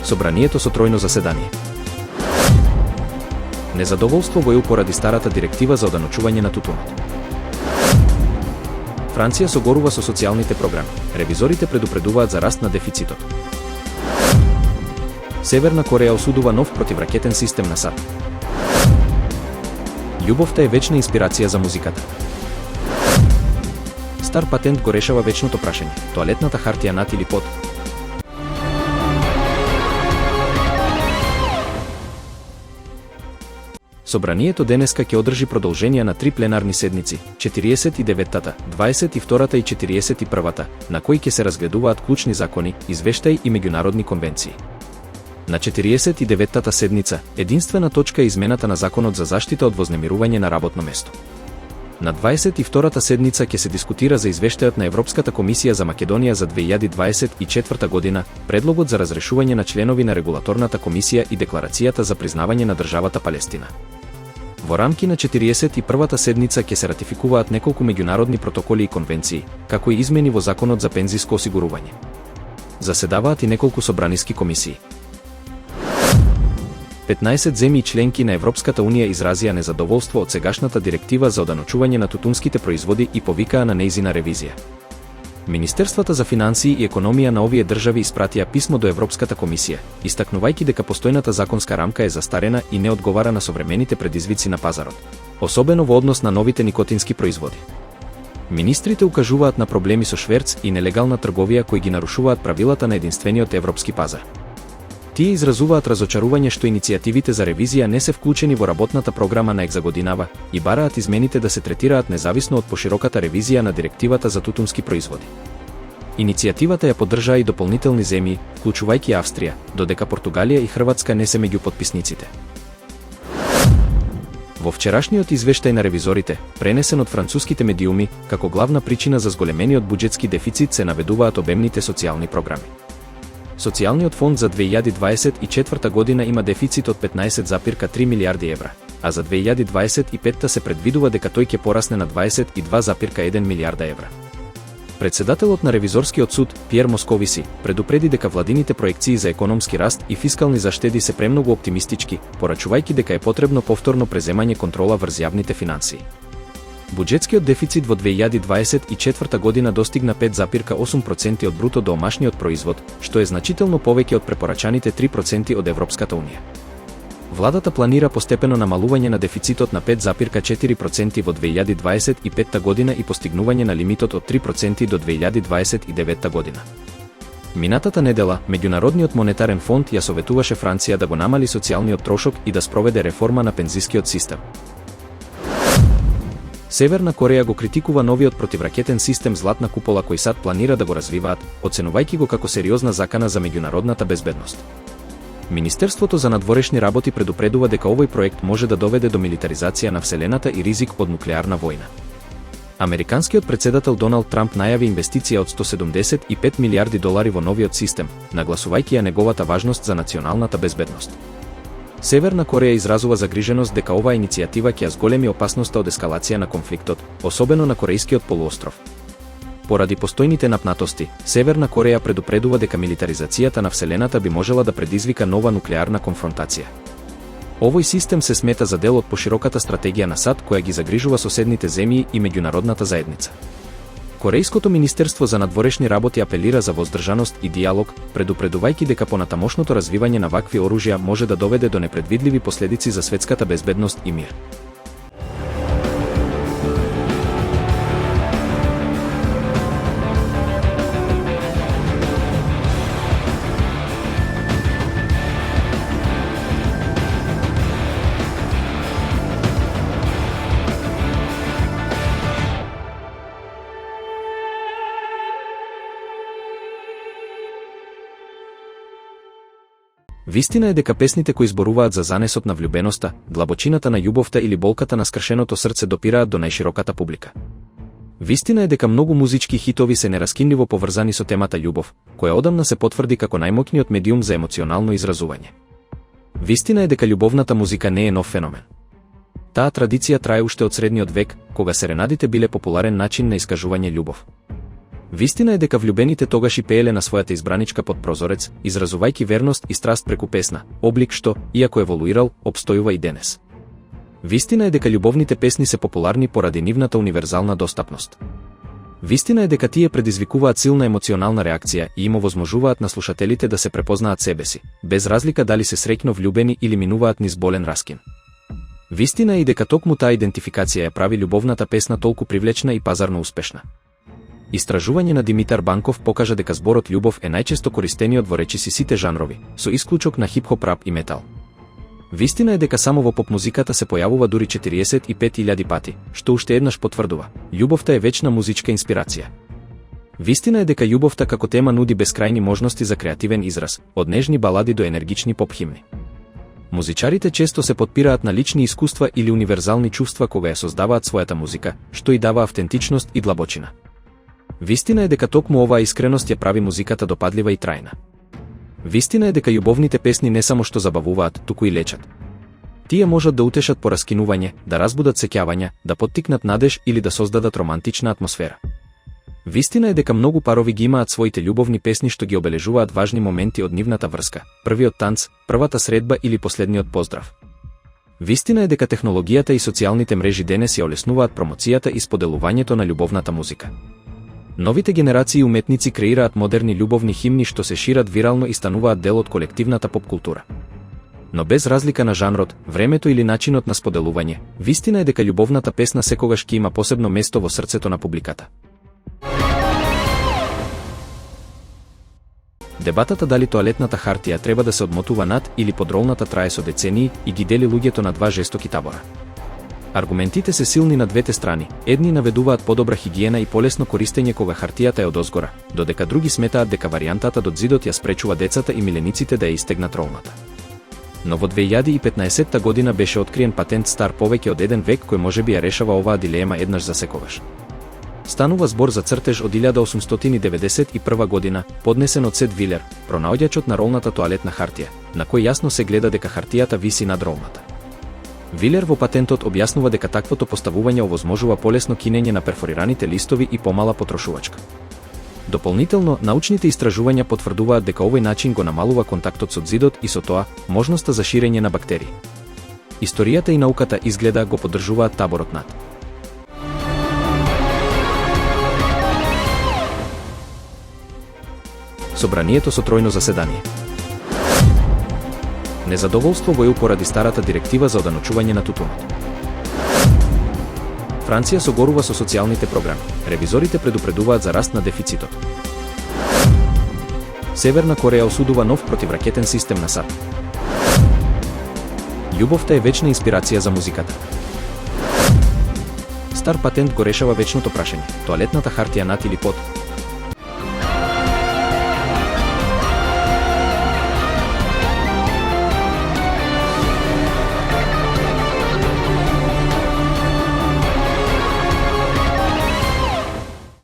Собранието со тројно заседание. Незадоволство во ЕУ поради старата директива за оданочување на тутунот. Франција согорува со социјалните програми. Ревизорите предупредуваат за раст на дефицитот. Северна Кореја осудува нов противракетен систем на САД. Љубовта е вечна инспирација за музиката. Стар патент го решава вечното прашање: тоалетната хартија над или под? Собранието денеска ќе одржи продолжение на 3 пленарни седници, 49-та, 22-та и 41-та, на кои ќе се разгледуваат клучни закони, извештаи и меѓународни конвенции. На 49-та седница, единствена точка е измената на Законот за заштита од вознемирување на работно место. На 22-та седница ќе се дискутира за извештајот на Европската комисија за Македонија за 2024 година, предлогот за разрешување на членови на регулаторната комисија и декларацијата за признавање на државата Палестина. Во рамки на 41-та седница ќе се ратификуваат неколку меѓународни протоколи и конвенции, како и измени во Законот за пензиско осигурување. Заседаваат и неколку собраниски комисии. 15 земји членки на Европската унија изразија незадоволство од сегашната директива за оданочување на тутунските производи и повикаа на нејзина ревизија. Министерствата за финансии и економија на овие држави испратија писмо до Европската комисија, истакнувајќи дека постојната законска рамка е застарена и не одговара на современите предизвици на пазарот, особено во однос на новите никотински производи. Министрите укажуваат на проблеми со шверц и нелегална трговија кои ги нарушуваат правилата на единствениот европски пазар. Тие изразуваат разочарување што иницијативите за ревизија не се вклучени во работната програма на Екзагодинава и бараат измените да се третираат независно од пошироката ревизија на директивата за тутунски производи. Иницијативата ја поддржаа и дополнителни земји, вклучувајќи Австрија, додека Португалија и Хрватска не се меѓу потписниците. Во вчерашниот извештај на ревизорите, пренесен од француските медиуми, како главна причина за зголемениот буџетски дефицит се наведуваат обемните социјални програми. Социјалниот фонд за 2024 година има дефицит од 15,3 милијарди евра, а за 2025 се предвидува дека тој ќе порасне на 22,1 милијарда евра. Председателот на ревизорскиот суд, Пиер Московиси, предупреди дека владините проекции за економски раст и фискални заштеди се премногу оптимистички, порачувајќи дека е потребно повторно преземање контрола врз јавните финансии. Буџетскиот дефицит во 2024 година достигна 5,8% од бруто домашниот производ, што е значително повеќе од препорачаните 3% од Европската унија. Владата планира постепено намалување на дефицитот на 5,4% во 2025 година и постигнување на лимитот од 3% до 2029 година. Минатата недела, Меѓународниот монетарен фонд ја советуваше Франција да го намали социјалниот трошок и да спроведе реформа на пензискиот систем. Северна Кореја го критикува новиот противракетен систем Златна купола кој САД планира да го развиваат, оценувајќи го како сериозна закана за меѓународната безбедност. Министерството за надворешни работи предупредува дека овој проект може да доведе до милитаризација на вселената и ризик од нуклеарна војна. Американскиот председател Доналд Трамп најави инвестиција од $175 милијарди во новиот систем, нагласувајќи ја неговата важност за националната безбедност. Северна Кореја изразува загриженост дека оваа иницијатива ќе ја зголеми опасноста од ескалација на конфликтот, особено на Корејскиот полуостров. Поради постојните напнатости, Северна Кореја предупредува дека милитаризацијата на вселената би можела да предизвика нова нуклеарна конфронтација. Овој систем се смета за дел од пошироката стратегија на САД која ги загрижува соседните земји и меѓународната заедница. Корејското министерство за надворешни работи апелира за воздржаност и диалог, предупредувајќи дека понатамошното развивање на вакви оружја може да доведе до непредвидливи последици за светската безбедност и мир. Вистина е дека песните кои зборуваат за занесот на влюбеноста, длабочината на љубовта или болката на скршеното срце допираат до најшироката публика. Вистина е дека многу музички хитови се нераскинливо поврзани со темата љубов, која одамна се потврди како најмоќниот медиум за емоционално изразување. Вистина е дека љубовната музика не е нов феномен. Таа традиција трае уште од средниот век, кога серенадите биле популарен начин на искажување љубов. Вистина е дека влюбените тогаш и пееле на својата избраничка под прозорец, изразувајќи верност и страст преку песна, облик што, иако еволуирал, обстојува и денес. Вистина е дека љубовните песни се популарни поради нивната универзална достапност. Вистина е дека тие предизвикуваат силна емоционална реакција и им овозможуваат на слушателите да се препознаат себе си, без разлика дали се среќно влюбени или минуваат низ болен раскин. Вистина е и дека токму таа идентификација ја прави љубовната песна толку привлечна и пазарно успешна. Истражување на Димитар Банков покажа дека зборот љубов е најчесто користениот во речиси сите жанрови, со исклучок на хип-хоп, рап и метал. Вистина е дека само во поп-музиката се појавува дури 45.000 пати, што уште еднаш потврдува, љубовта е вечна музичка инспирација. Вистина е дека љубовта како тема нуди бескрајни можности за креативен израз, од нежни балади до енергични поп-химни. Музичарите често се потпираат на лични искуства или универзални чувства кога ја создаваат својата музика, што и дава автентичност и длабочина. Вистина е дека токму оваа искреност ја прави музиката допадлива и трајна. Вистина е дека љубовните песни не само што забавуваат, туку и лечат. Тие можат да утешат по раскинување, да разбудат сеќавања, да поттикнат надеж или да создадат романтична атмосфера. Вистина е дека многу парови ги имаат своите љубовни песни што ги обележуваат важни моменти од нивната врска, првиот танц, првата средба или последниот поздрав. Вистина е дека технологијата и социјалните мрежи денес ја олеснуваат промоцијата и споделувањето на љубовната музика. Новите генерации уметници креираат модерни љубовни химни што се шират вирално и стануваат дел од колективната поп-култура. Но без разлика на жанрот, времето или начинот на споделување, вистина е дека љубовната песна секогаш ќе има посебно место во срцето на публиката. Дебатата дали тоалетната хартија треба да се одмотува над или под ролната трае со децении и ги дели луѓето на два жестоки табора. Аргументите се силни на двете страни, едни наведуваат подобра хигиена и полесно користење кога хартијата е одозгора, додека други сметаат дека варијантата до зидот ја спречува децата и милениците да ја истегнат ролната. Но во 2015 година беше откриен патент стар повеќе од 1 век кој можеби ја решава оваа дилема еднаш за секогаш. Станува збор за цртеж од 1891 година, поднесен од Сет Вилер, пронаоѓачот на ролната тоалетна хартија, на кој јасно се гледа дека хартијата виси над ролната. Вилер во патентот објаснува дека таквото поставување овозможува полесно кинење на перфорираните листови и помала потрошувачка. Дополнително, научните истражувања потврдуваат дека овој начин го намалува контактот со зидот и со тоа, можноста за ширење на бактерии. Историјата и науката изгледа го поддржуваат таборот над. Собранието со тројно заседание. Незадоволство во ЕУ поради старата директива за оданочување на тутунот. Франција согорува со социјалните програми. Ревизорите предупредуваат за раст на дефицитот. Северна Кореја осудува нов противракетен систем на САД. Љубовта е вечна инспирација за музиката. Стар патент го решава вечното прашање: тоалетната хартија над или под?